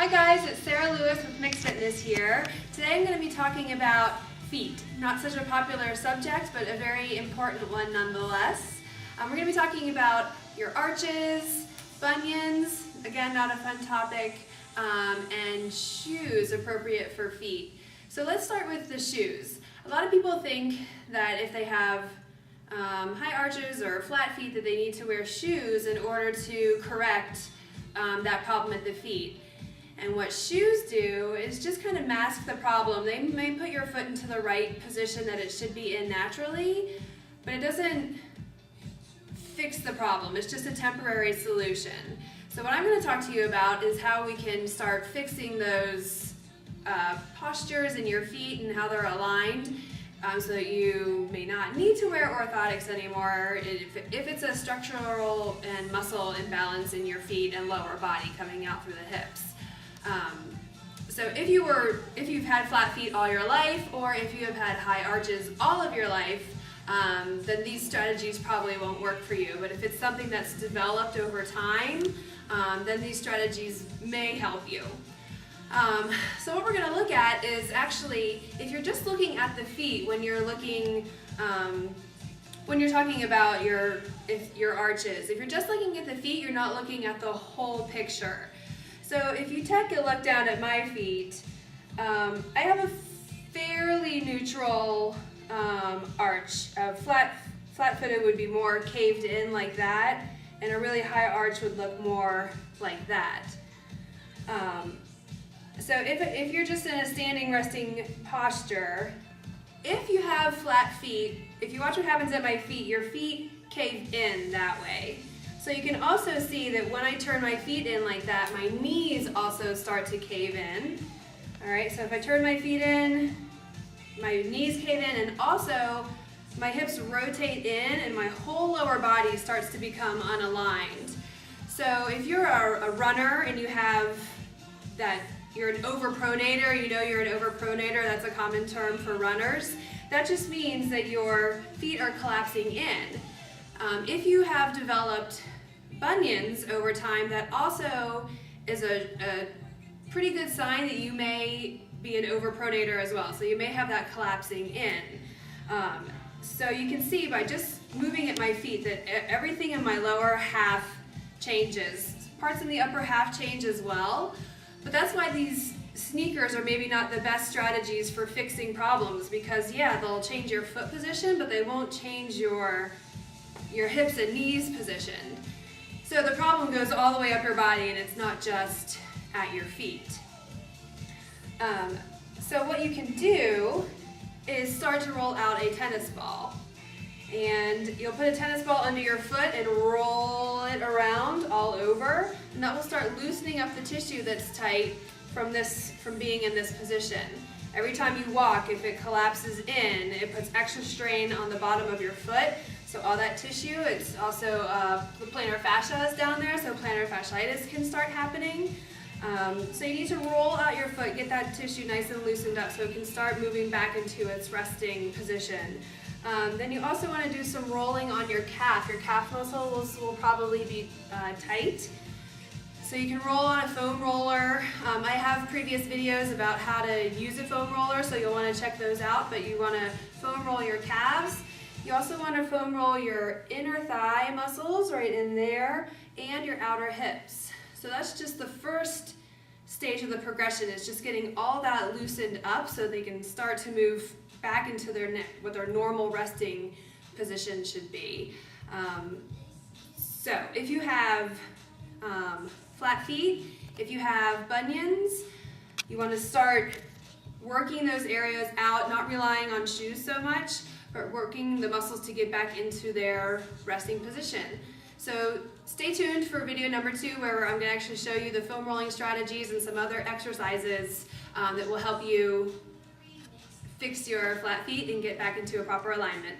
Hi guys, it's Sara Lewis with Mixed Fitness here. Today I'm going to be talking about feet. Not such a popular subject, but a very important one nonetheless. We're going to be talking about your arches, bunions, again not a fun topic, and shoes appropriate for feet. So let's start with the shoes. A lot of people think that if they have high arches or flat feet that they need to wear shoes in order to correct that problem at the feet. And what shoes do is just kind of mask the problem. They may put your foot into the right position that it should be in naturally, but it doesn't fix the problem. It's just a temporary solution. So what I'm going to talk to you about is how we can start fixing those postures in your feet and how they're aligned so that you may not need to wear orthotics anymore if it's a structural and muscle imbalance in your feet and lower body coming out through the hips. So if you've had flat feet all your life, or if you have had high arches all of your life, then these strategies probably won't work for you. But if it's something that's developed over time, then these strategies may help you. So what we're going to look at is actually, if you're just looking at the feet when you're looking, when you're talking about your arches, if you're just looking at the feet, you're not looking at the whole picture. So if you take a look down at my feet, I have a fairly neutral arch. Flat-footed would be more caved in like that, and a really high arch would look more like that. So if you're just in a standing resting posture, if you have flat feet, if you watch what happens at my feet, your feet cave in that way. So you can also see that when I turn my feet in like that, my knees also start to cave in. All right, so if I turn my feet in, my knees cave in, and also my hips rotate in and my whole lower body starts to become unaligned. So if you're a runner and you have that, you're an overpronator, you know you're an overpronator, that's a common term for runners. That just means that your feet are collapsing in. If you have developed bunions over time, that also is a pretty good sign that you may be an overpronator as well. So you may have that collapsing in. So you can see by just moving at my feet that everything in my lower half changes. Parts in the upper half change as well. But that's why these sneakers are maybe not the best strategies for fixing problems, because yeah, they'll change your foot position, but they won't change your hips and knees positioned. So the problem goes all the way up your body, and it's not just at your feet. So what you can do is start to roll out a tennis ball. And you'll put a tennis ball under your foot and roll it around all over, and that will start loosening up the tissue that's tight from being in this position. Every time you walk, if it collapses in, it puts extra strain on the bottom of your foot. So all that tissue, it's also the plantar fascia is down there, so plantar fasciitis can start happening. So you need to roll out your foot, get that tissue nice and loosened up so it can start moving back into its resting position. Then you also want to do some rolling on your calf. Your calf muscles will probably be tight. So you can roll on a foam roller. I have previous videos about how to use a foam roller, so you'll want to check those out, but you want to foam roll your calves. You also want to foam roll your inner thigh muscles right in there and your outer hips. So that's just the first stage of the progression, is just getting all that loosened up so they can start to move back into what their normal resting position should be. So if you have flat feet, if you have bunions, you want to start working those areas out, not relying on shoes so much, but working the muscles to get back into their resting position. So stay tuned for video number 2, where I'm going to actually show you the foam rolling strategies and some other exercises that will help you fix your flat feet and get back into a proper alignment.